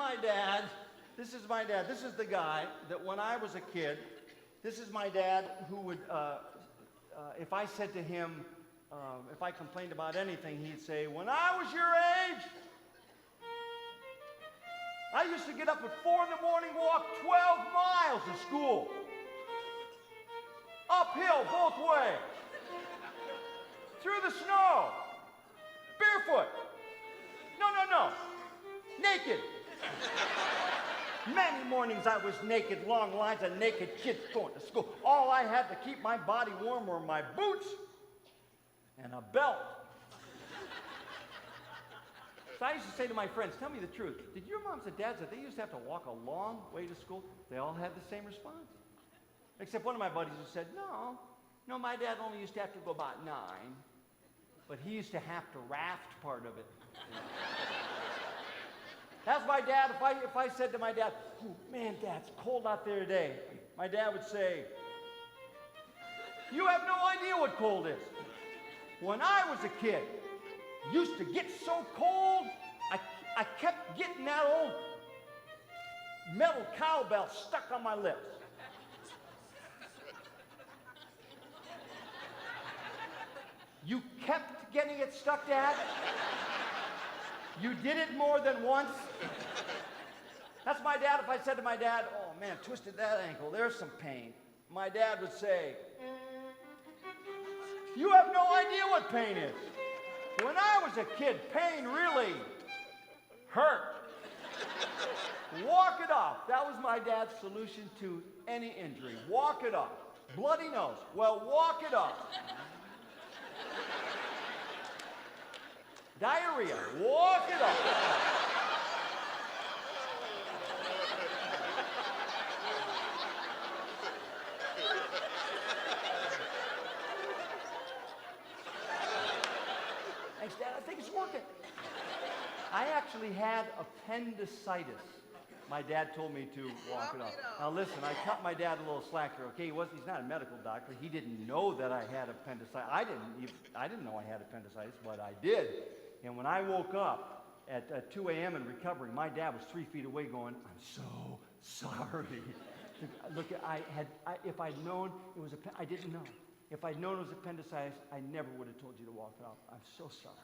my dad. This is my dad. This is the guy that when I was a kid, this is my dad who would, if I said to him, if I complained about anything, he'd say, when I was your age, I used to get up at 4 in the morning, walk 12 miles to school. Uphill both ways. Through the snow. Barefoot. No. Naked. Many mornings I was naked, long lines of naked kids going to school. All I had to keep my body warm were my boots and a belt. So I used to say to my friends, tell me the truth. Did your moms and dads, that they used to have to walk a long way to school? They all had the same response. Except one of my buddies who said, no, my dad only used to have to go about 9. But he used to have to raft part of it. That's my dad. If I said to my dad, oh, man, Dad, it's cold out there today, my dad would say, you have no idea what cold is. When I was a kid, used to get so cold, I kept getting that old metal cowbell stuck on my lips. You kept getting it stuck, Dad? You did it more than once? That's my dad. If I said to my dad, oh man, twisted that ankle, there's some pain. My dad would say, you have no idea what pain is. When I was a kid, pain really hurt. Walk it off. That was my dad's solution to any injury. Walk it off. Bloody nose. Well, walk it off. Diarrhea. Walk it off. Thanks, Dad. I think it's working. I actually had appendicitis. My dad told me to walk it off. Now listen, I cut my dad a little slack here. Okay, he's not a medical doctor. He didn't know that I had appendicitis. I didn't know I had appendicitis, but I did. And when I woke up at 2 a.m. in recovery, my dad was 3 feet away going, I'm so sorry. Look, if I'd known it was I didn't know. If I'd known it was appendicitis, I never would have told you to walk it off. I'm so sorry.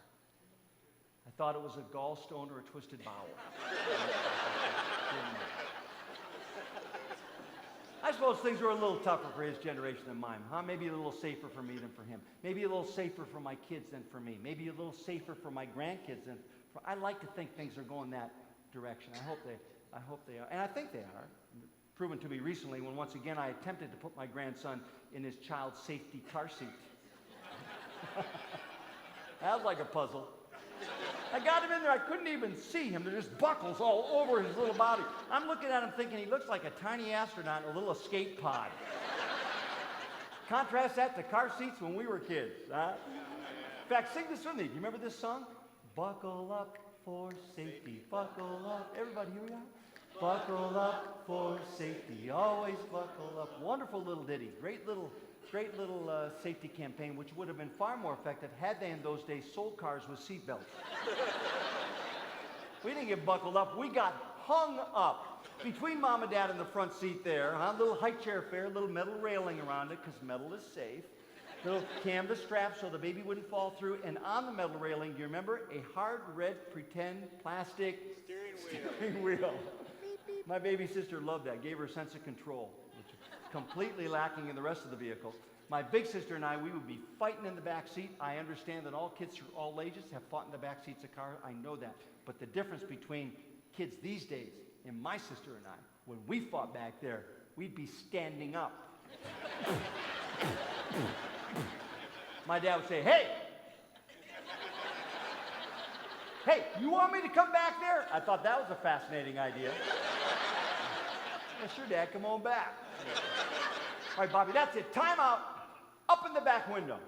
I thought it was a gallstone or a twisted bowel. I suppose things were a little tougher for his generation than mine, huh? Maybe a little safer for me than for him. Maybe a little safer for my kids than for me. Maybe a little safer for my grandkids than for... I like to think things are going that direction. I hope they are. And I think they are. Proven to me recently when once again I attempted to put my grandson in his child safety car seat. That was like a puzzle. I got him in there, I couldn't even see him. There's just buckles all over his little body. I'm looking at him thinking he looks like a tiny astronaut in a little escape pod. Contrast that to car seats when we were kids. Huh? In fact, sing this with me. Do you remember this song? Buckle up for safety, buckle up. Everybody, here we are. Buckle up for safety, always buckle up. Wonderful little ditty, great little safety campaign, which would have been far more effective had they in those days sold cars with seatbelts. We didn't get buckled up, we got hung up between Mom and Dad in the front seat there, huh? Little high chair affair, little metal railing around it because metal is safe. Little canvas strap so the baby wouldn't fall through, and on the metal railing, do you remember? A hard red pretend plastic steering wheel. My baby sister loved that, gave her a sense of control, which is completely lacking in the rest of the vehicle. My big sister and I, we would be fighting in the back seat. I understand that all kids through all ages have fought in the back seats of cars. I know that. But the difference between kids these days and my sister and I, when we fought back there, we'd be standing up. My dad would say, hey, you want me to come back there? I thought that was a fascinating idea. Yeah, sure, Dad, come on back. All right, Bobby, that's it. Time out. Up in the back window.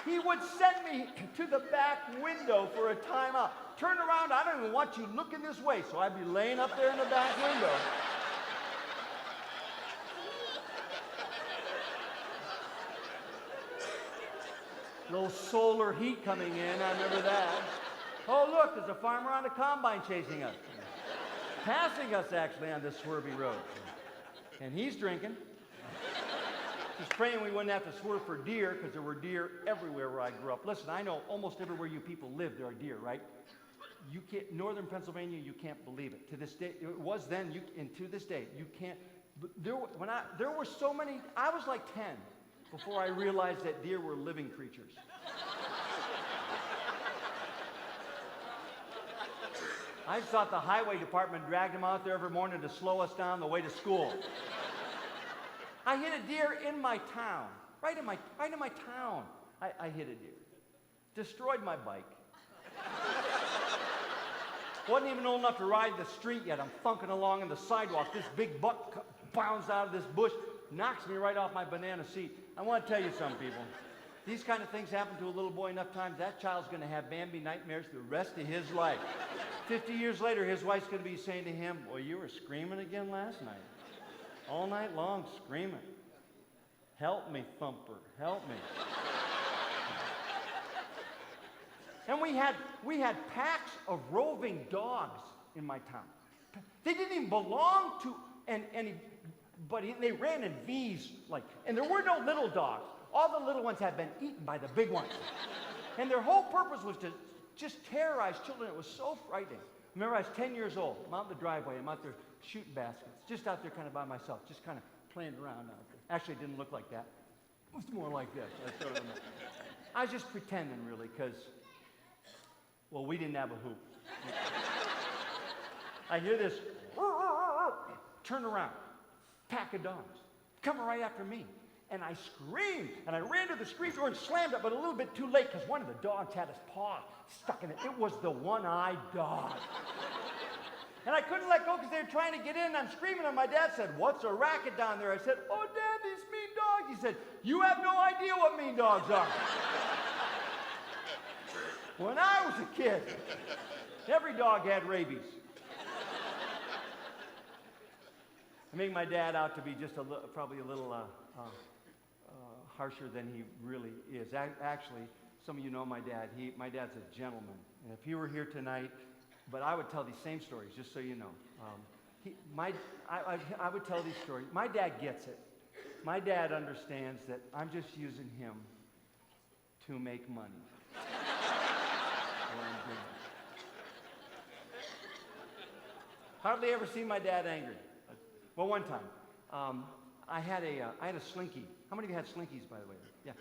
He would send me to the back window for a timeout. Turn around, I don't even want you looking this way, so I'd be laying up there in the back window. Little solar heat coming in, I remember that. Oh, look, look, there's a farmer on a combine chasing us. Passing us, actually, on this swervy road. And he's drinking. Just praying we wouldn't have to swerve for deer, because there were deer everywhere where I grew up. Listen, I know almost everywhere you people live, there are deer, right? You can't, northern Pennsylvania, you can't believe it. To this day, it was then, and to this day, you can't. There were so many, I was like 10 before I realized that deer were living creatures. I just thought the highway department dragged them out there every morning to slow us down the way to school. I hit a deer in my town, right in my town. I hit a deer. Destroyed my bike. Wasn't even old enough to ride the street yet. I'm funking along on the sidewalk. This big buck bounds out of this bush, knocks me right off my banana seat. I want to tell you something, people. These kind of things happen to a little boy enough times, that child's going to have Bambi nightmares the rest of his life. 50 years later, his wife's going to be saying to him, well, you were screaming again last night. All night long, screaming. Help me, Thumper, help me. And we had packs of roving dogs in my town. They didn't even belong to anybody. They ran in V's, and there were no little dogs. All the little ones had been eaten by the big ones. And their whole purpose was to just terrorize children. It was so frightening. Remember, I was 10 years old. I'm out in the driveway. I'm out there shooting baskets. Just out there kind of by myself. Just kind of playing around out there. Actually, it didn't look like that. It was more like this. I was just pretending, really, because, well, we didn't have a hoop. I hear this, turn around, pack of dogs, coming right after me. And I screamed, and I ran to the screen door and slammed it, but a little bit too late, because one of the dogs had his paw stuck in it. It was the one-eyed dog. And I couldn't let go because they were trying to get in. I'm screaming, and my dad said, what's a racket down there? I said, oh, Dad, these mean dogs. He said, you have no idea what mean dogs are. When I was a kid, every dog had rabies. I make my dad out to be just probably a little harsher than he really is. Actually, some of you know my dad. My dad's a gentleman. And if he were here tonight, but I would tell these same stories, just so you know. I would tell these stories. My dad gets it. My dad understands that I'm just using him to make money. Hardly ever see my dad angry. Well, one time, I had a slinky. How many of you had slinkies, by the way? Yeah.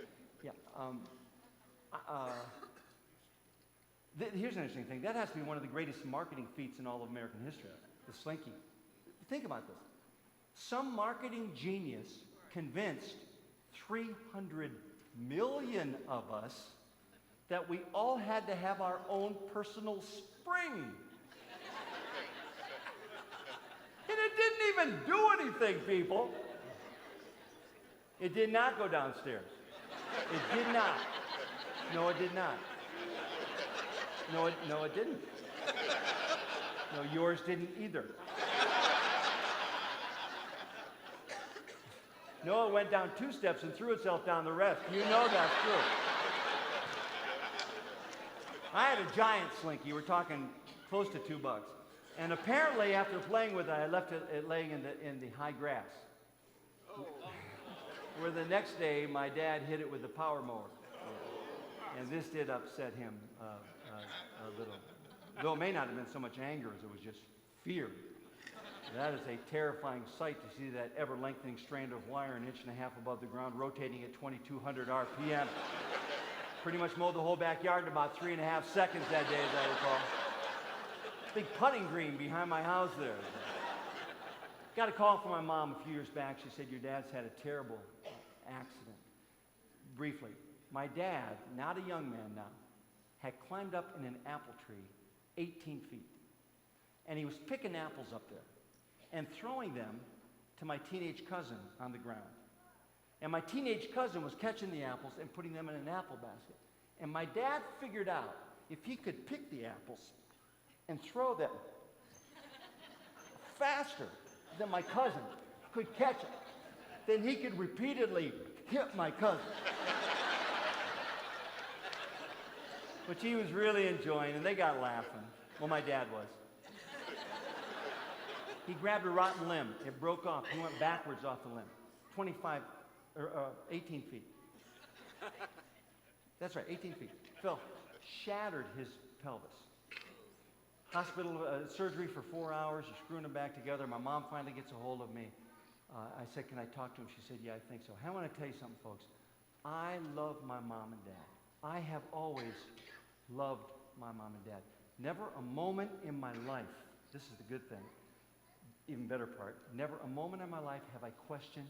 Here's an interesting thing. That has to be one of the greatest marketing feats in all of American history, the slinky. Think about this. Some marketing genius convinced 300 million of us that we all had to have our own personal spring. And it didn't even do anything, people. It did not go downstairs. It did not. No, it did not. No, it didn't. No, yours didn't either. No, it went down 2 steps and threw itself down the rest. You know that's true. I had a giant slinky. We're talking close to $2. And apparently, after playing with it, I left it laying in the high grass. Where the next day, my dad hit it with the power mower. And this did upset him a little. Though it may not have been so much anger as it was just fear. That is a terrifying sight to see that ever-lengthening strand of wire 1.5 inches above the ground, rotating at 2,200 RPM. Pretty much mowed the whole backyard in about 3.5 seconds that day, as I recall. Big putting green behind my house there. Got a call from my mom a few years back. She said, your dad's had a terrible accident. Briefly, my dad, not a young man now, had climbed up in an apple tree 18 feet. And he was picking apples up there and throwing them to my teenage cousin on the ground. And my teenage cousin was catching the apples and putting them in an apple basket. And my dad figured out if he could pick the apples and throw them faster than my cousin could catch it, then he could repeatedly hit my cousin. which he was really enjoying, and they got laughing. Well, my dad was. He grabbed a rotten limb. It broke off. He went backwards off the limb, 18 feet. That's right, 18 feet. Fell, shattered his pelvis. Hospital surgery for 4 hours. You're screwing him back together. My mom finally gets a hold of me. I said, can I talk to him? She said, yeah, I think so. I want to tell you something, folks. I love my mom and dad. I have always loved my mom and dad. Never a moment in my life, this is the good thing, even better part, never a moment in my life have I questioned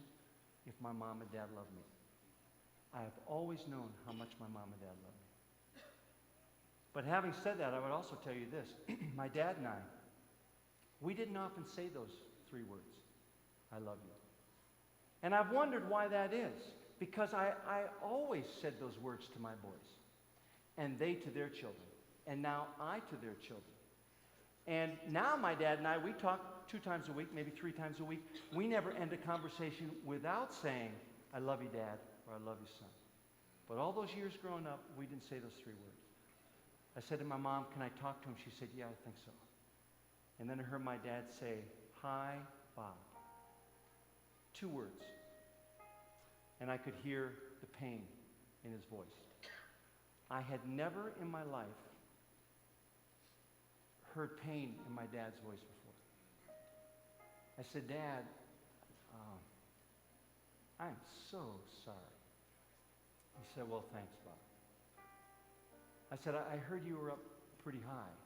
if my mom and dad love me. I have always known how much my mom and dad love me. But having said that, I would also tell you this. My dad and I, we didn't often say those 3 words, I love you. And I've wondered why that is. Because I always said those words to my boys. And they to their children. And now I to their children. And now my dad and I, we talk 2 times a week, maybe 3 times a week. We never end a conversation without saying, I love you, Dad, or I love you, son. But all those years growing up, we didn't say those 3 words. I said to my mom, can I talk to him? She said, yeah, I think so. And then I heard my dad say, hi, Bob. 2 words. And I could hear the pain in his voice. I had never in my life heard pain in my dad's voice before. I said, Dad, I'm so sorry. He said, well, thanks, Bob. I said, I heard you were up pretty high.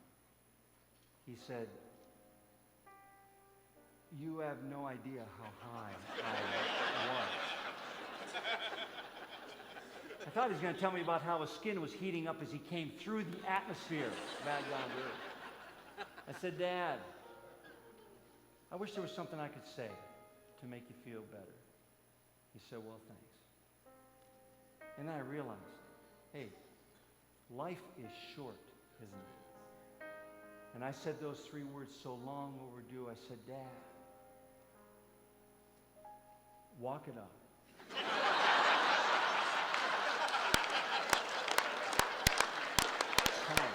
He said, you have no idea how high I was. I thought he was going to tell me about how his skin was heating up as he came through the atmosphere back down to earth. I said, Dad, I wish there was something I could say to make you feel better. He said, well, thanks. And then I realized, hey, life is short, isn't it? And I said those 3 words so long overdue. I said, Dad, walk it up. Come on.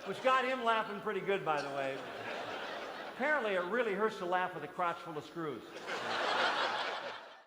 Which got him laughing pretty good, by the way. Apparently, it really hurts to laugh with a crotch full of screws.